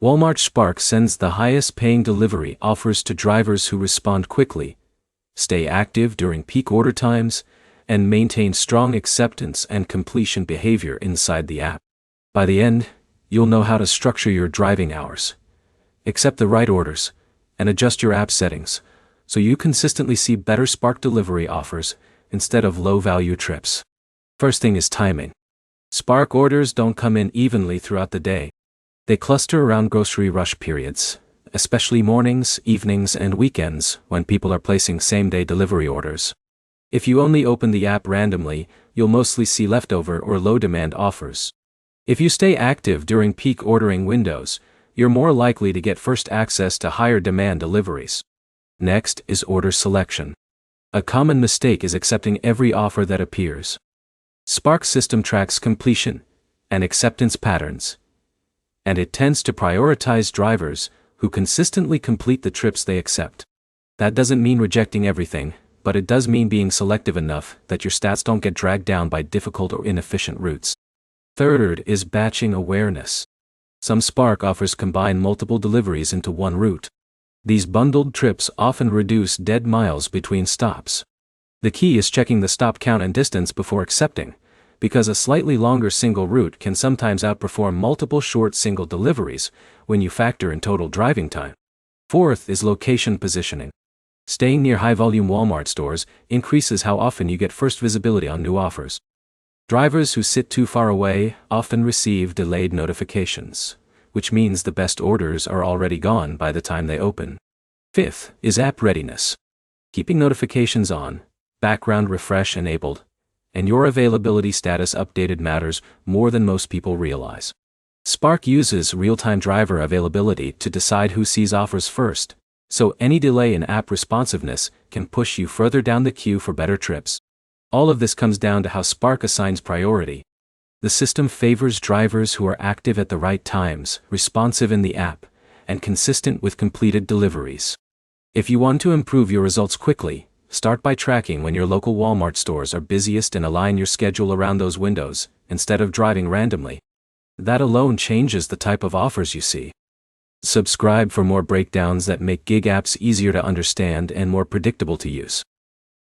Walmart Spark sends the highest paying delivery offers to drivers who respond quickly, stay active during peak order times, and maintain strong acceptance and completion behavior inside the app. By the end, you'll know how to structure your driving hours, accept the right orders, and adjust your app settings, so you consistently see better Spark delivery offers instead of low-value trips. First thing is timing. Spark orders don't come in evenly throughout the day. They cluster around grocery rush periods, especially mornings, evenings, and weekends when people are placing same-day delivery orders. If you only open the app randomly, you'll mostly see leftover or low-demand offers. If you stay active during peak ordering windows, you're more likely to get first access to higher-demand deliveries. Next is order selection. A common mistake is accepting every offer that appears. Spark's system tracks completion and acceptance patterns, and it tends to prioritize drivers who consistently complete the trips they accept. That doesn't mean rejecting everything, but it does mean being selective enough that your stats don't get dragged down by difficult or inefficient routes. Third is batching awareness. Some Spark offers combine multiple deliveries into one route. These bundled trips often reduce dead miles between stops. The key is checking the stop count and distance before accepting, because a slightly longer single route can sometimes outperform multiple short single deliveries when you factor in total driving time. Fourth is location positioning. Staying near high-volume Walmart stores increases how often you get first visibility on new offers. Drivers who sit too far away often receive delayed notifications, which means the best orders are already gone by the time they open. Fifth is app readiness. Keeping notifications on, background refresh enabled, and your availability status updated matters more than most people realize. Spark uses real-time driver availability to decide who sees offers first, so any delay in app responsiveness can push you further down the queue for better trips. All of this comes down to how Spark assigns priority. The system favors drivers who are active at the right times, responsive in the app, and consistent with completed deliveries. If you want to improve your results quickly, start by tracking when your local Walmart stores are busiest and align your schedule around those windows, instead of driving randomly. That alone changes the type of offers you see. Subscribe for more breakdowns that make gig apps easier to understand and more predictable to use.